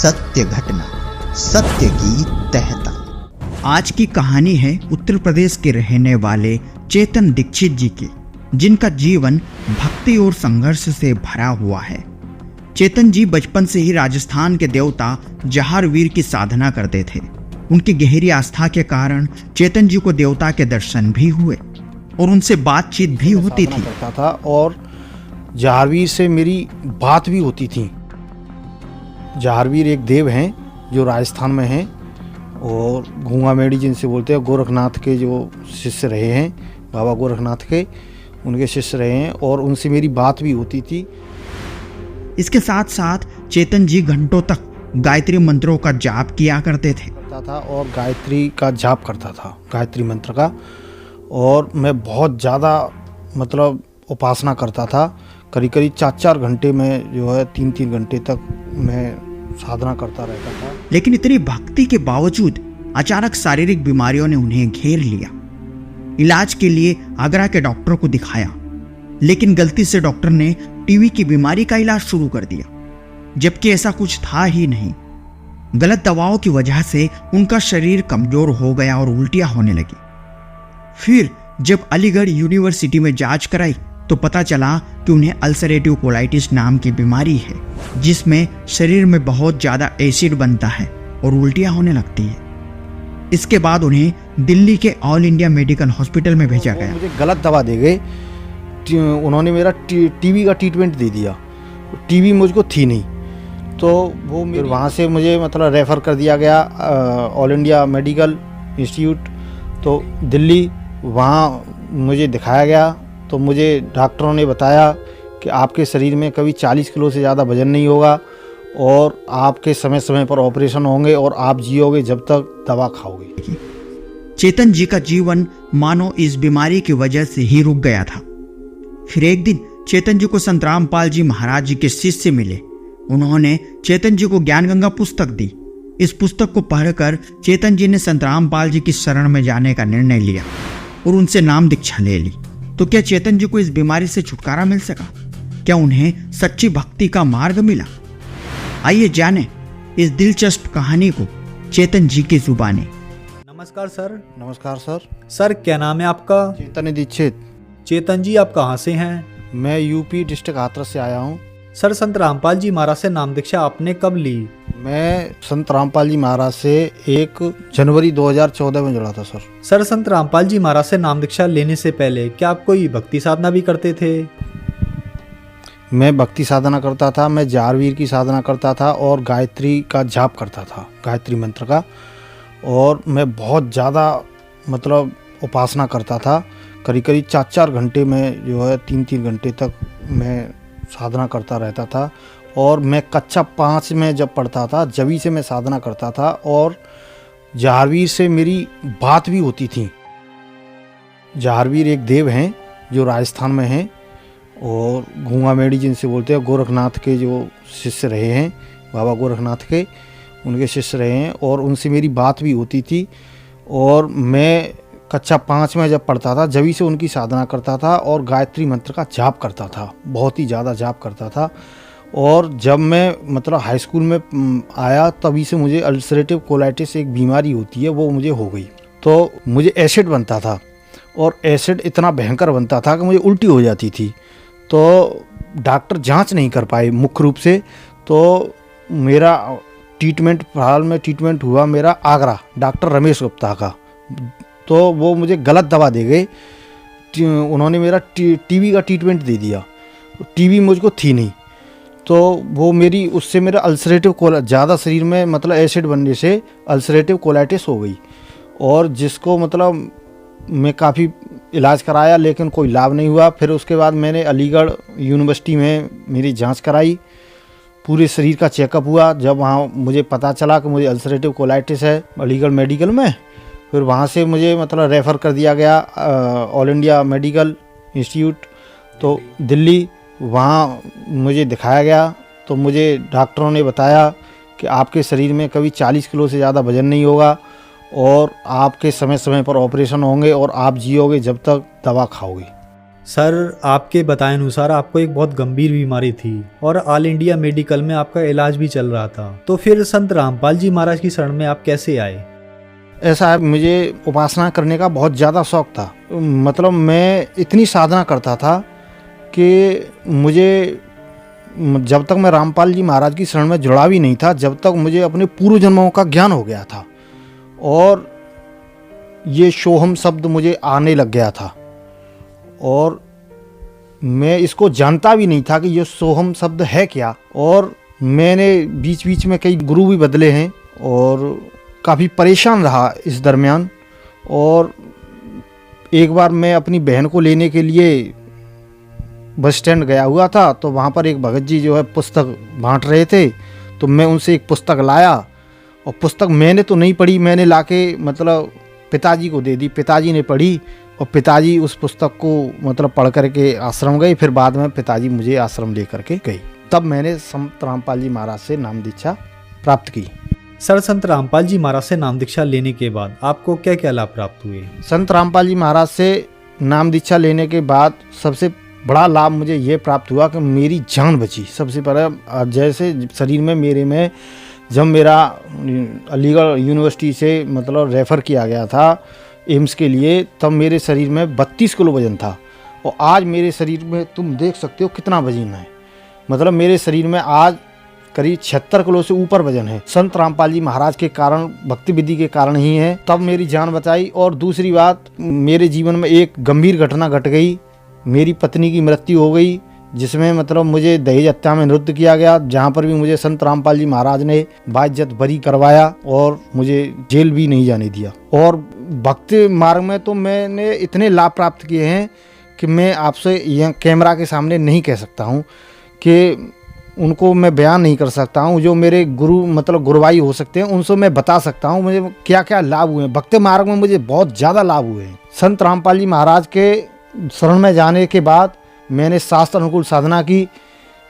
सत्य घटना, सत्य की तहता। आज की कहानी है उत्तर प्रदेश के रहने वाले चेतन दीक्षित जी की, जिनका जीवन भक्ति और संघर्ष से भरा हुआ है। चेतन जी बचपन से ही राजस्थान के देवता जहारवीर की साधना करते थे। उनकी गहरी आस्था के कारण चेतन जी को देवता के दर्शन भी हुए और उनसे बातचीत भी होती थी। करता था और जहारवीर से मेरी बात भी होती थी। जहारवीर एक देव हैं जो राजस्थान में हैं और घूंगा मेड़ी जिनसे बोलते हैं, गोरखनाथ के जो शिष्य रहे हैं, बाबा गोरखनाथ के उनके शिष्य रहे हैं और उनसे मेरी बात भी होती थी। इसके साथ साथ चेतन जी घंटों तक गायत्री मंत्रों का जाप किया करते थे और गायत्री का जाप करता था, गायत्री मंत्र का। और मैं बहुत ज़्यादा मतलब उपासना करता था। करीब 4-4 घंटे में जो है 3-3 घंटे तक मैं साधना करता रहता था। लेकिन इतनी भक्ति के बावजूद अचानक शारीरिक बीमारियों ने उन्हें घेर लिया। इलाज के लिए आगरा के डॉक्टर को दिखाया, लेकिन गलती से डॉक्टर ने टीबी की बीमारी का इलाज शुरू कर दिया, जबकि ऐसा कुछ था ही नहीं। गलत दवाओं की वजह से उनका शरीर कमजोर हो गया और उल्टियां होने लगी। फिर जब अलीगढ़ यूनिवर्सिटी में जांच कराई तो पता चला कि उन्हें अल्सरेटिव कोलाइटिस नाम की बीमारी है, जिसमें शरीर में बहुत ज्यादा एसिड बनता है और उल्टियां होने लगती है। इसके बाद उन्हें दिल्ली के ऑल इंडिया मेडिकल हॉस्पिटल में भेजा गया। मुझे गलत दवा दे गए। उन्होंने मेरा टीबी का ट्रीटमेंट दे दिया। टीबी मुझको थी नहीं, तो वो फिर वहाँ से मुझे मतलब रेफ़र कर दिया गया ऑल इंडिया मेडिकल इंस्टीट्यूट, तो दिल्ली। वहाँ मुझे दिखाया गया तो मुझे डॉक्टरों ने बताया कि आपके शरीर में कभी 40 किलो से ज़्यादा वजन नहीं होगा और आपके समय समय पर ऑपरेशन होंगे और आप जियोगे जब तक दवा खाओगे। चेतन जी का जीवन मानो इस बीमारी की वजह से ही रुक गया था। फिर एक दिन चेतन जी को संत रामपाल जी महाराज जी के शिष्य मिले। उन्होंने चेतन जी को ज्ञान गंगा पुस्तक दी। इस पुस्तक को पढ़कर चेतन जी ने संत रामपाल जी की शरण में जाने का निर्णय लिया और उनसे नाम दीक्षा ले ली। तो क्या चेतन जी को इस बीमारी से छुटकारा मिल सका? क्या उन्हें सच्ची भक्ति का मार्ग मिला? आइए जाने इस दिलचस्प कहानी को चेतन जी की जुबानी। नमस्कार सर। नमस्कार सर। सर क्या नाम है आपका? चेतन दीक्षित। चेतन जी आप कहाँ से हैं? मैं यूपी डिस्ट्रिक्ट हाथरस से आया हूँ। सर संत रामपाल जी महाराज से नाम दीक्षा आपने कब ली? मैं संत रामपाल जी महाराज से 1 जनवरी 2014 में जुड़ा था सर। सर संत रामपाल जी महाराज से नाम दीक्षा लेने से पहले क्या आप कोई भक्ति साधना भी करते थे? मैं भक्ति साधना करता था। मैं जहारवीर की साधना करता था और गायत्री का जाप करता था, गायत्री मंत्र का। और मैं बहुत ज़्यादा मतलब उपासना करता था। करीब 4-4 घंटे में जो है 3-3 घंटे तक मैं साधना करता रहता था। और मैं कक्षा 5 में जब पढ़ता था जभी से मैं साधना करता था और जहारवीर से मेरी बात भी होती थी। जहारवीर एक देव हैं जो राजस्थान में हैं और घूंगा मेड़ी जिनसे बोलते हैं, गोरखनाथ के जो शिष्य रहे हैं, बाबा गोरखनाथ के उनके शिष्य रहे हैं और उनसे मेरी बात भी होती थी। और मैं कक्षा 5 में जब पढ़ता था जभी से उनकी साधना करता था और गायत्री मंत्र का जाप करता था, बहुत ही ज़्यादा जाप करता था। और जब मैं मतलब हाई स्कूल में आया तभी से मुझे अल्सरेटिव कोलाइटिस एक बीमारी होती है, वो मुझे हो गई। तो मुझे एसिड बनता था और एसिड इतना भयंकर बनता था कि मुझे उल्टी हो जाती थी। तो डॉक्टर जांच नहीं कर पाए मुख्य रूप से। तो मेरा ट्रीटमेंट, फिलहाल में ट्रीटमेंट हुआ मेरा आगरा डॉक्टर रमेश गुप्ता का। तो वो मुझे गलत दवा दे गए। उन्होंने मेरा टीबी का ट्रीटमेंट दे दिया। टीबी मुझको थी नहीं, तो वो मेरी उससे मेरा अल्सरेटिव ज़्यादा शरीर में मतलब एसिड बनने से अल्सरेटिव कोलाइटिस हो गई। और जिसको मतलब मैं काफ़ी इलाज कराया लेकिन कोई लाभ नहीं हुआ। फिर उसके बाद मैंने अलीगढ़ यूनिवर्सिटी में मेरी जांच कराई, पूरे शरीर का चेकअप हुआ। जब वहाँ मुझे पता चला कि मुझे अल्सरेटिव कोलाइटिस है अलीगढ़ मेडिकल में, फिर वहाँ से मुझे मतलब रेफ़र कर दिया गया ऑल इंडिया मेडिकल इंस्टीट्यूट, तो दिल्ली। वहाँ मुझे दिखाया गया तो मुझे डॉक्टरों ने बताया कि आपके शरीर में कभी 40 किलो से ज़्यादा वजन नहीं होगा और आपके समय समय पर ऑपरेशन होंगे और आप जियोगे जब तक दवा खाओगे। सर, आपके बताए अनुसार आपको एक बहुत गंभीर बीमारी थी और ऑल इंडिया मेडिकल में आपका इलाज भी चल रहा था, तो फिर संत रामपाल जी महाराज की शरण में आप कैसे आए? ऐसा है, मुझे उपासना करने का बहुत ज़्यादा शौक था। मतलब मैं इतनी साधना करता था कि मुझे जब तक मैं रामपाल जी महाराज की शरण में जुड़ा भी नहीं था, जब तक मुझे अपने पूर्व जन्मों का ज्ञान हो गया था और ये सोहम शब्द मुझे आने लग गया था और मैं इसको जानता भी नहीं था कि ये सोहम शब्द है क्या। और मैंने बीच बीच में कई गुरु भी बदले हैं और काफ़ी परेशान रहा इस दरमियान। और एक बार मैं अपनी बहन को लेने के लिए बस स्टैंड गया हुआ था, तो वहाँ पर एक भगत जी जो है पुस्तक बांट रहे थे, तो मैं उनसे एक पुस्तक लाया और पुस्तक मैंने तो नहीं पढ़ी, मैंने लाके मतलब पिताजी को दे दी। पिताजी ने पढ़ी और पिताजी उस पुस्तक को मतलब पढ़ करके आश्रम गए। फिर बाद में पिताजी मुझे आश्रम ले करके गए। तब मैंने संत रामपाल जी महाराज से नाम दीक्षा प्राप्त की। सर, संत रामपाल जी महाराज से नाम दीक्षा लेने के बाद आपको क्या क्या लाभ प्राप्त हुए? संत रामपाल जी महाराज से नाम दीक्षा लेने के बाद सबसे बड़ा लाभ मुझे ये प्राप्त हुआ कि मेरी जान बची। सबसे पहले जैसे शरीर में मेरे में जब मेरा अलीगढ़ यूनिवर्सिटी से मतलब रेफ़र किया गया था एम्स के लिए, तब मेरे शरीर में 32 किलो वजन था और आज मेरे शरीर में तुम देख सकते हो कितना वजन है। मतलब मेरे शरीर में आज करीब 76 किलो से ऊपर वजन है। संत रामपाल जी महाराज के कारण, भक्ति विधि के कारण ही है। तब मेरी जान बचाई। और दूसरी बात, मेरे जीवन में एक गंभीर घटना घट गई। मेरी पत्नी की मृत्यु हो गई, जिसमें मतलब मुझे दहेज हत्या में निरुद्ध किया गया, जहाँ पर भी मुझे संत रामपाल जी महाराज ने बाइज्जत बरी करवाया और मुझे जेल भी नहीं जाने दिया। और भक्ति मार्ग में तो मैंने इतने लाभ प्राप्त किए हैं कि मैं आपसे यह कैमरा के सामने नहीं कह सकता हूँ, कि उनको मैं बयान नहीं कर सकता हूँ। जो मेरे गुरु मतलब गुरुभाई हो सकते हैं, उनसे मैं बता सकता हूँ मुझे क्या क्या लाभ हुए हैं। भक्ति मार्ग में मुझे बहुत ज़्यादा लाभ हुए हैं। संत रामपाल जी महाराज के शरण में जाने के बाद मैंने शास्त्र अनुकूल साधना की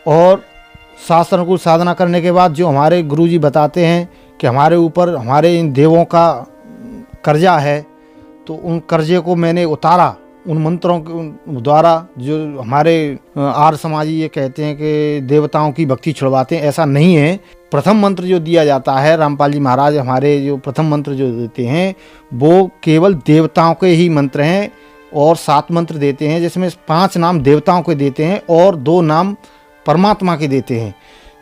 और शास्त्र अनुकूल साधना करने के बाद जो हमारे गुरुजी बताते हैं कि हमारे ऊपर हमारे इन देवों का कर्जा है, तो उन कर्जे को मैंने उतारा उन मंत्रों के द्वारा। जो हमारे आर्य समाजी ये कहते हैं कि देवताओं की भक्ति छुड़वाते हैं, ऐसा नहीं है। प्रथम मंत्र जो दिया जाता है, रामपाल जी महाराज हमारे जो प्रथम मंत्र जो देते हैं वो केवल देवताओं के ही मंत्र हैं और 7 मंत्र देते हैं, जिसमें 5 नाम देवताओं के देते हैं और 2 नाम परमात्मा के देते हैं,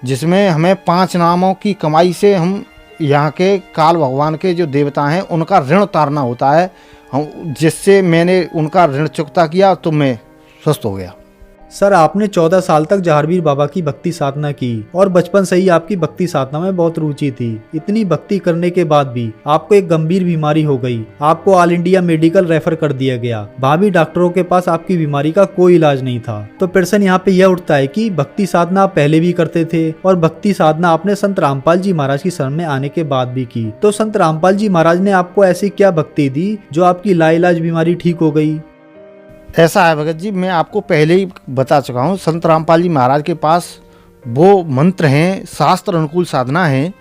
जिसमें हमें 5 नामों की कमाई से हम यहाँ के काल भगवान के जो देवता हैं उनका ऋण उतारना होता है। हम जिससे मैंने उनका ऋण चुकता किया तो मैं स्वस्थ हो गया। सर, आपने 14 साल तक जहारवीर बाबा की भक्ति साधना की और बचपन से ही आपकी भक्ति साधना में बहुत रुचि थी। इतनी भक्ति करने के बाद भी आपको एक गंभीर बीमारी हो गई। आपको ऑल इंडिया मेडिकल रेफर कर दिया गया। भाभी डॉक्टरों के पास आपकी बीमारी का कोई इलाज नहीं था। तो प्रश्न यहाँ पे यह उठता है कि भक्ति साधना आप पहले भी करते थे और भक्ति साधना आपने संत रामपाल जी महाराज की शरण में आने के बाद भी की। तो संत रामपाल जी महाराज ने आपको ऐसी क्या भक्ति दी जो आपकी लाइलाज बीमारी ठीक हो गई? ऐसा है भगत जी, मैं आपको पहले ही बता चुका हूँ। संत रामपाल जी महाराज के पास वो मंत्र हैं, शास्त्र अनुकूल साधना है,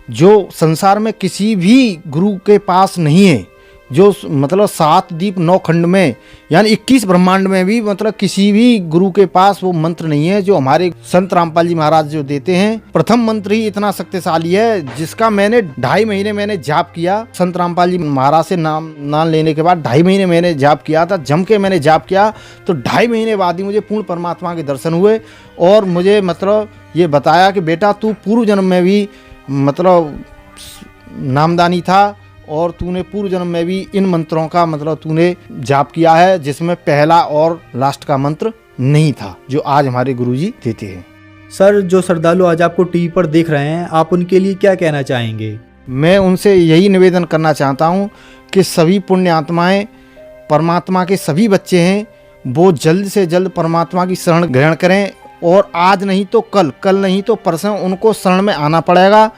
जो संसार में किसी भी गुरु के पास नहीं है। जो मतलब 7 दीप 9 खंड में यानी 21 ब्रह्मांड में भी मतलब किसी भी गुरु के पास वो मंत्र नहीं है जो हमारे संत रामपाल जी महाराज जो देते हैं। प्रथम मंत्र ही इतना शक्तिशाली है जिसका मैंने 2.5 महीने मैंने जाप किया। संत रामपाल जी महाराज से नाम लेने के बाद 2.5 महीने मैंने जाप किया था। जम के मैंने जाप किया तो 2.5 महीने बाद ही मुझे पूर्ण परमात्मा के दर्शन हुए और मुझे मतलब ये बताया कि बेटा तू पूर्व जन्म में भी मतलब नामदानी था और तूने पूर्व जन्म में भी इन मंत्रों का मतलब तूने जाप किया है, जिसमें पहला और लास्ट का मंत्र नहीं था जो आज हमारे गुरुजी देते हैं। सर, जो श्रद्धालु आज आपको टीवी पर देख रहे हैं, आप उनके लिए क्या कहना चाहेंगे? मैं उनसे यही निवेदन करना चाहता हूँ कि सभी पुण्य आत्माएं परमात्मा के सभी बच्चे हैं, वो जल्द से जल्द परमात्मा की शरण ग्रहण करें और आज नहीं तो कल, कल नहीं तो परसों उनको शरण में आना पड़ेगा।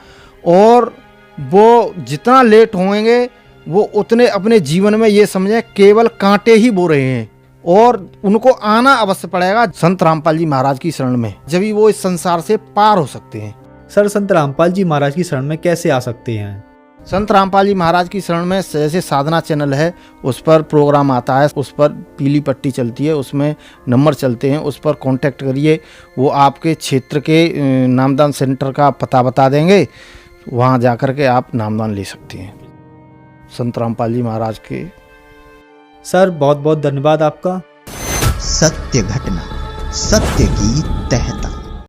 और वो जितना लेट होंगे वो उतने अपने जीवन में ये समझें केवल कांटे ही बो रहे हैं और उनको आना अवश्य पड़ेगा संत रामपाल जी महाराज की शरण में, जब भी वो इस संसार से पार हो सकते हैं। सर, संत रामपाल जी महाराज की शरण में कैसे आ सकते हैं? संत रामपाल जी महाराज की शरण में जैसे साधना चैनल है, उस पर प्रोग्राम आता है, उस पर पीली पट्टी चलती है, उसमें नंबर चलते हैं, उस पर कांटेक्ट करिए। वो आपके क्षेत्र के नामदान सेंटर का पता बता देंगे, वहाँ जा कर के आप नामदान ले सकते हैं संत रामपाल जी महाराज के। सर बहुत बहुत धन्यवाद आपका। सत्य घटना, सत्य की तह तक।